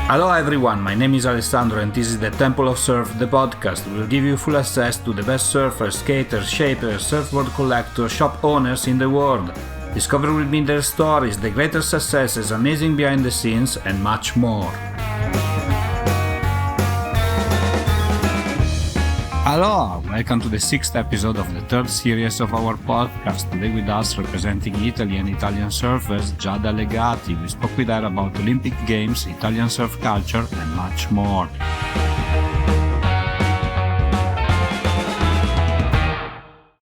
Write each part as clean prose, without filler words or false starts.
Aloha everyone, my name is Alessandro and this is the Temple of Surf, the podcast. We'll give you full access to the best surfers, skaters, shapers, surfboard collectors, shop owners in the world. Discover with me their stories, the greatest successes, amazing behind the scenes, and much more. Aloha! Welcome to the 6th episode of the 3rd series of our podcast. Today with us, representing Italy and Italian surfers, Giada Legati. We spoke with her about Olympic Games, Italian surf culture, and much more.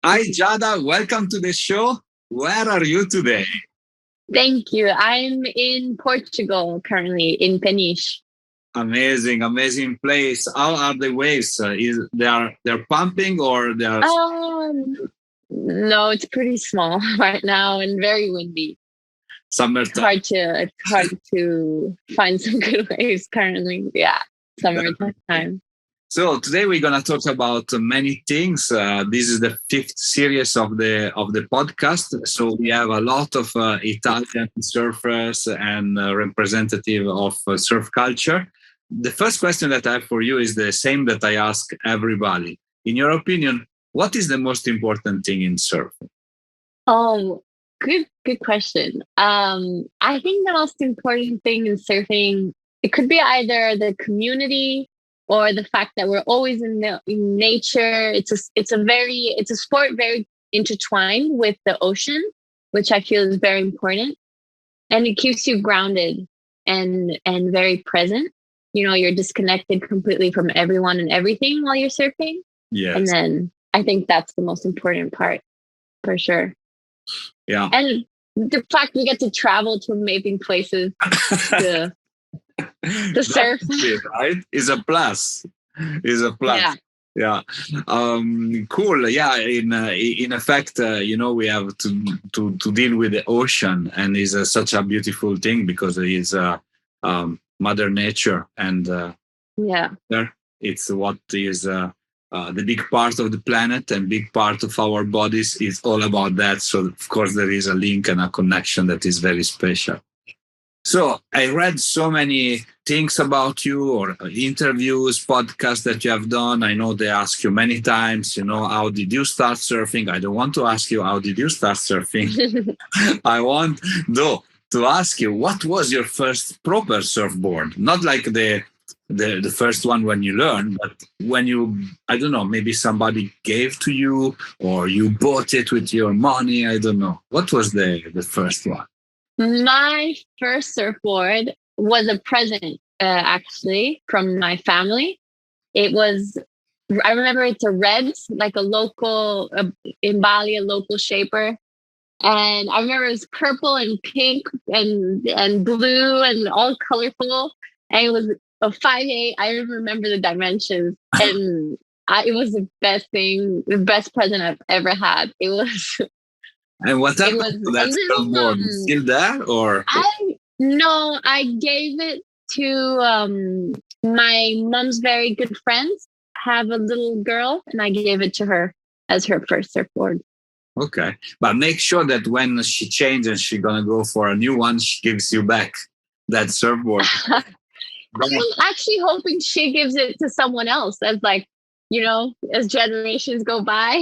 Hi Giada, welcome to the show. Where are you today? Thank you. I'm in Portugal currently, in Peniche. Amazing place. How are the waves? They're pumping or they're? No, it's pretty small right now and very windy. Summertime. It's hard to find some good waves currently. Yeah, summertime. So today we're gonna talk about many things. This is the 5th series of the podcast. So we have a lot of Italian surfers and representative of surf culture. The first question that I have for you is the same that I ask everybody. In your opinion, what is the most important thing in surfing? Oh, good question. I think the most important thing in surfing, it could be either the community or the fact that we're always in nature. It's a sport very intertwined with the ocean, which I feel is very important, and it keeps you grounded and very present. You know, you're disconnected completely from everyone and everything while you're surfing. Yes. And then I think that's the most important part, for sure. Yeah. And the fact we get to travel to amazing places to surf. Right? Is a plus. Yeah. Cool. Yeah. In effect, we have to deal with the ocean, and it's such a beautiful thing because it is Mother Nature, and it's what is the big part of the planet and big part of our bodies is all about that. So of course there is a link and a connection that is very special. So I read so many things about you, or interviews, podcasts that you have done. I know they ask you many times, how did you start surfing? I don't want to ask you, how did you start surfing? I want, though, to ask you, what was your first proper surfboard? Not like the first one when you learned, but when you, I don't know, maybe somebody gave to you or you bought it with your money. I don't know. What was the first one? My first surfboard was a present, actually, from my family. It was, I remember it's a red, like a local, in Bali, a local shaper. And I remember it was purple and pink and blue and all colorful. And it was a 5'8". I remember the dimensions. And it was the best thing, the best present I've ever had. It was. And what happened to that surfboard? Still there, or? I gave it to my mom's very good friends. Have a little girl, and I gave it to her as her first surfboard. Okay, but make sure that when she changes and she's gonna go for a new one, she gives you back that surfboard. I'm actually hoping she gives it to someone else, as as generations go by.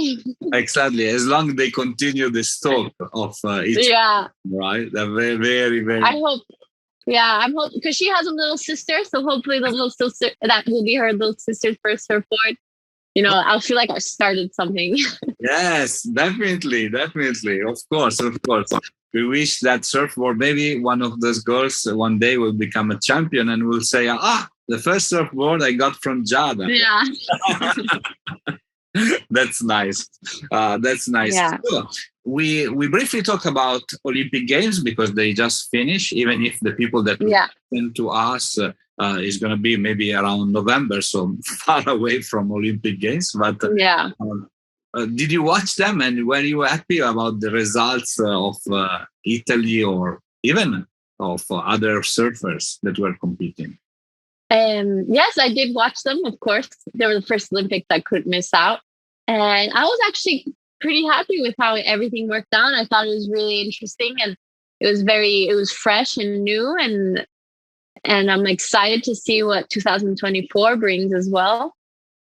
Exactly, as long as they continue the stock of each. Yeah. Right. They're very, very, very. I hope. Yeah, I'm hoping because she has a little sister, so hopefully the little sister that will be her little sister's first surfboard. I'll feel like I started something. Yes, definitely. Of course. We wish that surfboard, maybe one of those girls one day will become a champion and will say, the first surfboard I got from Giada. Yeah. That's nice. Yeah. So, we briefly talk about Olympic Games because they just finished, even if the people that listen to us is going to be maybe around November, so far away from Olympic Games. But did you watch them, and were you happy about the results of Italy or even of other surfers that were competing? Yes, I did watch them, of course. They were the first Olympics I couldn't miss out. And I was actually pretty happy with how everything worked out. I thought it was really interesting, and it was fresh and new, and I'm excited to see what 2024 brings as well.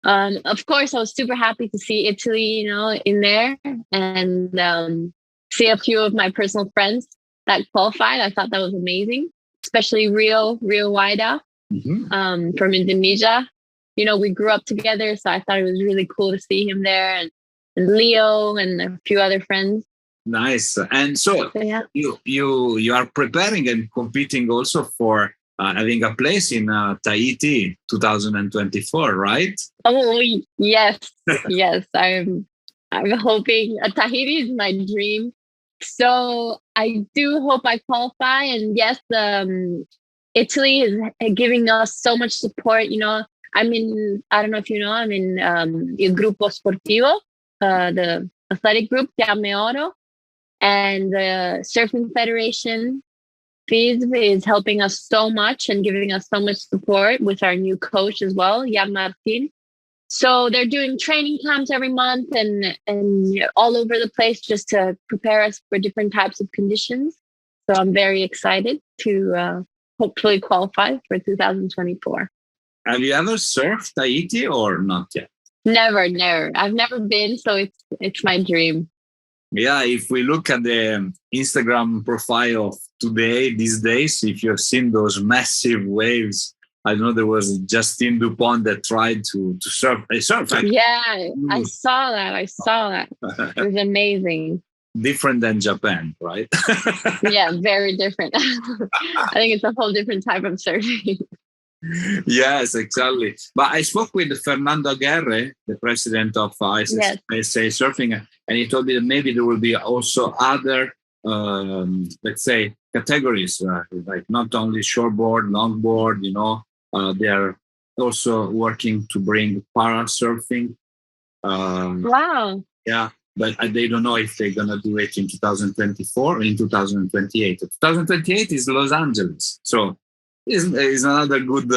Of course, I was super happy to see Italy, in there, and see a few of my personal friends that qualified. I thought that was amazing, especially Rio Waida, from Indonesia. We grew up together, so I thought it was really cool to see him there, and Leo and a few other friends. Nice. And so yeah. you are preparing and competing also for having a place in Tahiti 2024, right? Oh yes, yes. I'm hoping. Tahiti is my dream, so I do hope I qualify. And yes, Italy is giving us so much support. I'm in. I don't know if you know. I'm in Il Gruppo Sportivo, the athletic group Fiamme Oro, and the Surfing Federation FISB is helping us so much and giving us so much support with our new coach as well, Jan Martin. So they're doing training camps every month and all over the place just to prepare us for different types of conditions. So I'm very excited to hopefully qualify for 2024. Have you ever surfed Tahiti or not yet? Never. I've never been, so it's my dream. Yeah, if we look at the Instagram profile of these days, if you have seen those massive waves, I know there was Justine Dupont that tried to surf. Yeah, I saw that. It was amazing. Different than Japan, right? Yeah, very different. I think it's a whole different type of surfing. Yes, exactly. But I spoke with Fernando Aguirre, the president of ISA Surfing, and he told me that maybe there will be also other, let's say, categories, like not only shortboard, longboard. They are also working to bring para surfing. Wow. Yeah, but they don't know if they're gonna do it in 2024 or in 2028. 2028 is Los Angeles, so. Is another good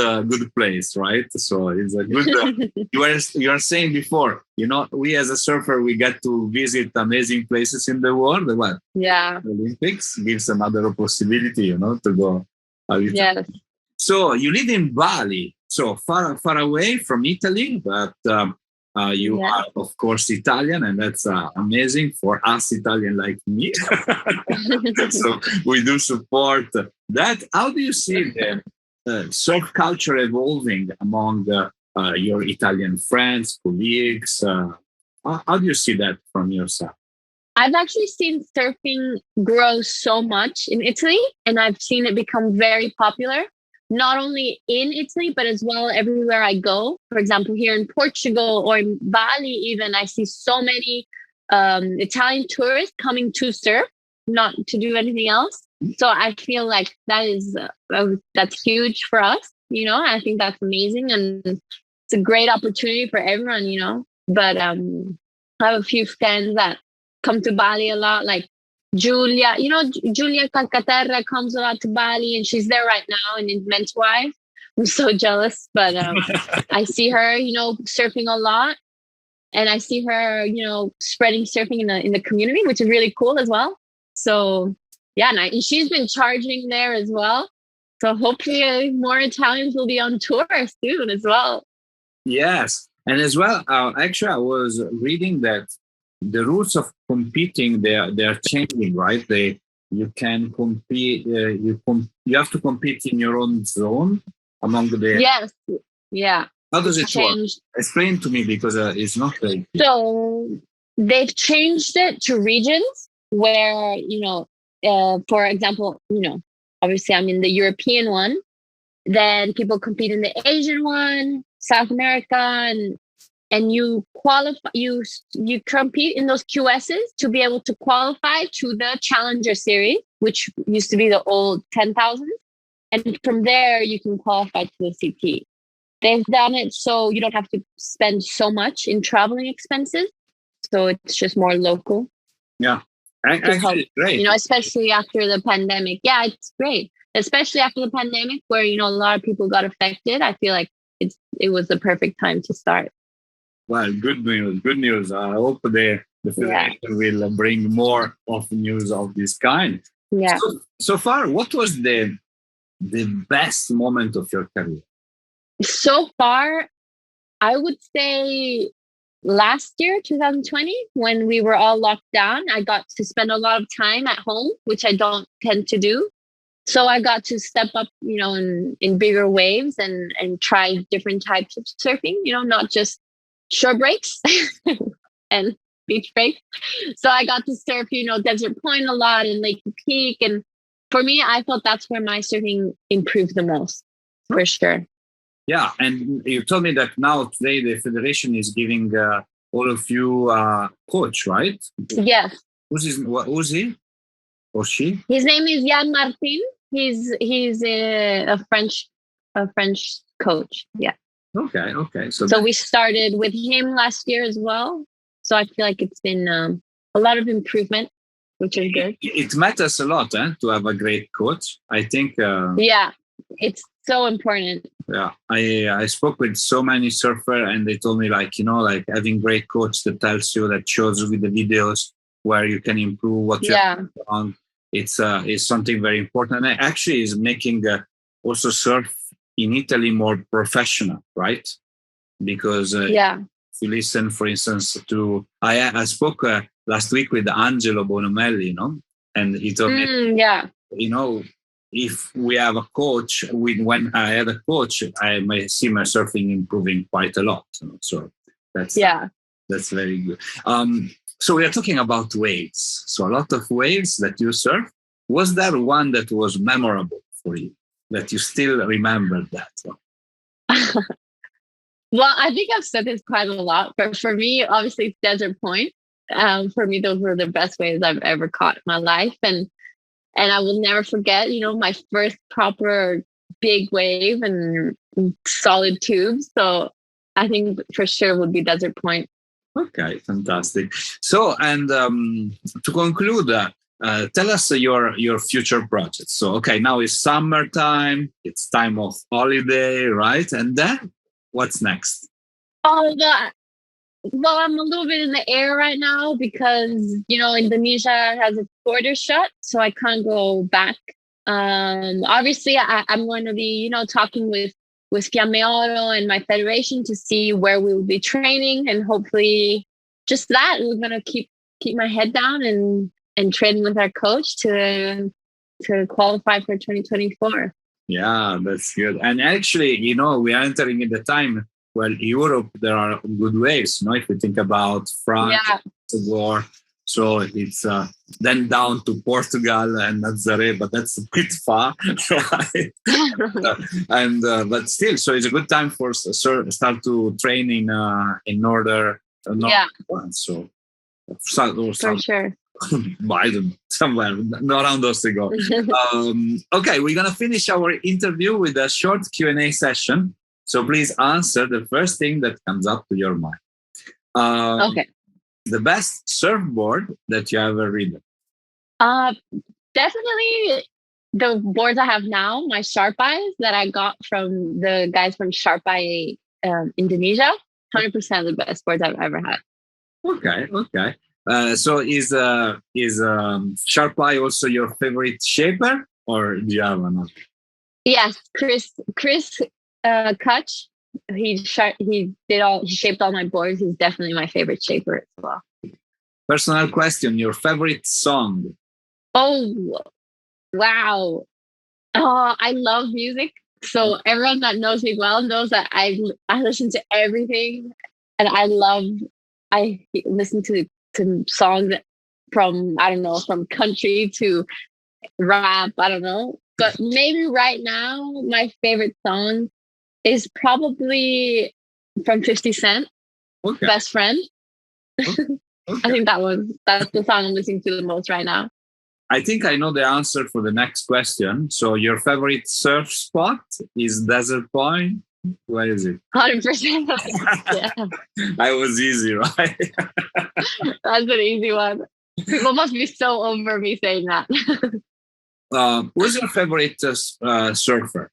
place, right? So it's a good. You are saying before, we as a surfer, we get to visit amazing places in the world. Well, yeah, the Olympics gives another possibility, to go. Yes. So you live in Bali, so far away from Italy, but you are, of course, Italian, and that's amazing for us Italian like me. So we do support that. How do you see the surf culture evolving among your Italian friends, colleagues? How do you see that from your side? I've actually seen surfing grow so much in Italy, and I've seen it become very popular. Not only in Italy, but as well everywhere I go. For example, here in Portugal or in Bali, even I see so many Italian tourists coming to surf, not to do anything else. So I feel like that's huge for us. I think that's amazing, and it's a great opportunity for everyone. But I have a few friends that come to Bali a lot, like Julia, Julia Calcaterra comes a lot to Bali, and she's there right now and in Mentawai. I'm so jealous, but I see her, surfing a lot, and I see her, spreading surfing in the community, which is really cool as well. So yeah, and she's been charging there as well. So hopefully more Italians will be on tour soon as well. Yes, and as well, actually, I was reading that the rules of competing they're changing, right? You can compete. You have to compete in your own zone among the. Yes. Yeah. How does it work? Explain to me, because it's not very. So they've changed it to regions where for example, obviously I'm in the European one. Then people compete in the Asian one, South America, and you qualify. You compete in those QSs to be able to qualify to the Challenger Series, which used to be the old 10,000, and from there you can qualify to the CT. They've done it so you don't have to spend so much in traveling expenses, so it's just more local. Yeah, actually, great. Especially after the pandemic. Yeah, it's great. Especially after the pandemic, where a lot of people got affected. I feel like it was the perfect time to start. Well, good news. I hope the federation will bring more of news of this kind. Yeah. So far, what was the the best moment of your career? So far, I would say last year, 2020, when we were all locked down, I got to spend a lot of time at home, which I don't tend to do. So I got to step up, in bigger waves and try different types of surfing, not just shore breaks and beach breaks. So I got to surf, Desert Point a lot and Lake Peak. And for me, I felt that's where my surfing improved the most, for sure. Yeah, and you told me that now today the federation is giving all of you a coach, right? Yes. Who's he or she? His name is Jan Martin. He's a French coach. Yeah. Okay. So we started with him last year as well. So I feel like it's been a lot of improvement, which is good. It matters a lot, to have a great coach. I think. Yeah, it's so important. Yeah, I spoke with so many surfers, and they told me like having great coach that tells you, that shows you with the videos where you can improve what you have on. It's something very important, and actually is making also surf in Italy more professional, right? Because if you listen, for instance, to I spoke last week with Angelo Bonomelli, and he told me, if we have a coach, when I had a coach, I may see my surfing improving quite a lot. So that's very good. So we are talking about waves. So a lot of waves that you surf. Was there one that was memorable for you, that you still remember that? Well, I think I've said this quite a lot, but for me, obviously, it's Desert Point. For me, those were the best waves I've ever caught in my life. And I will never forget, my first proper big wave and solid tubes. So I think for sure would be Desert Point. Okay, fantastic. So, and to conclude, tell us your future projects. So, okay, now it's summertime. It's time of holiday, right? And then what's next? Oh, well, I'm a little bit in the air right now because, Indonesia has its border shut, so I can't go back. Obviously, I'm going to be, talking with Fiamme Oro and my federation to see where we will be training, and hopefully just that we're going to keep my head down and training with our coach to qualify for 2024. Yeah, that's good. And actually, we are entering in the time where Europe, there are good waves. If we think about France, the war, so it's then down to Portugal and Nazaré, but that's a bit far, right? And but still, so it's a good time for start to train in northern France. So for sure. Biden, somewhere around those to go. Okay, we're gonna finish our interview with a short Q&A session. So please answer the first thing that comes up to your mind. Okay. The best surfboard that you ever ridden? Definitely the boards I have now, my Sharp Eyes that I got from the guys from Sharp Eye Indonesia. 100% the best boards I've ever had. Okay. So is Sharp Eye also your favorite shaper, or do you have another? Yes, Chris Kutch. He shaped all my boards. He's definitely my favorite shaper as well. Personal question: your favorite song? Oh, wow! I love music. So everyone that knows me well knows that I listen to everything, and I listen to songs from from country to rap. I don't know, but maybe right now my favorite song is probably from 50 Cent, Best Friend. Okay. I think that's the song I'm listening to the most right now. I think I know the answer for the next question. So your favorite surf spot is Desert Point? Where is it? 100%. Yeah. I was easy, right? That's an easy one. People must be so over me saying that. Who's your favorite surfer?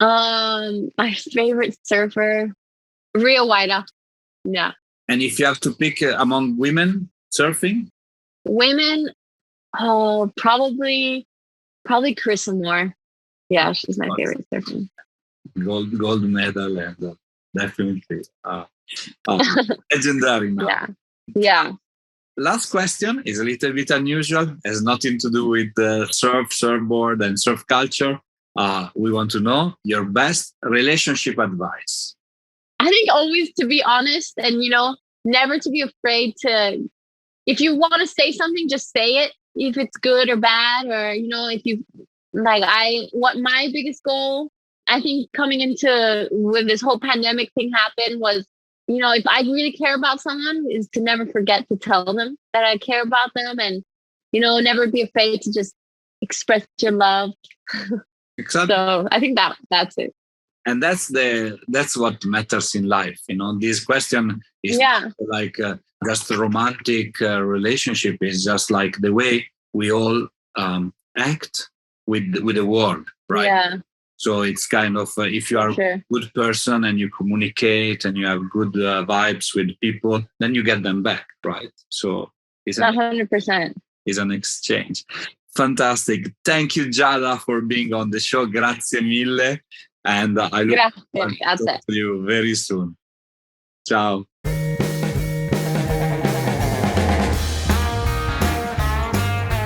My favorite surfer, Rio Waida. Yeah. And if you have to pick among women surfing? Women, probably Carissa Moore. Yeah, she's my favorite surfer. Gold medal, and definitely legendary now. Yeah. Last question is a little bit unusual. Has nothing to do with surfboard, and surf culture. We want to know your best relationship advice. I think always to be honest, and never to be afraid to. If you want to say something, just say it. If it's good or bad, or if you what my biggest goal, I think, coming into when this whole pandemic thing happened was, if I really care about someone, is to never forget to tell them that I care about them, and never be afraid to just express your love. Exactly. So I think that's it. And that's what matters in life. This question is like just a romantic relationship. Is just like the way we all act with the world, right? Yeah. So it's kind of if you are a good person and you communicate and you have good vibes with people, then you get them back, right? So it's 100%. It's an exchange. Fantastic. Thank you, Giada, for being on the show. Grazie mille. And I look forward to talk to you very soon. Ciao.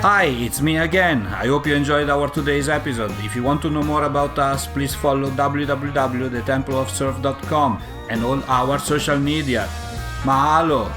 Hi, it's me again. I hope you enjoyed our today's episode. If you want to know more about us, please follow www.thetempleofsurf.com and all our social media. Mahalo!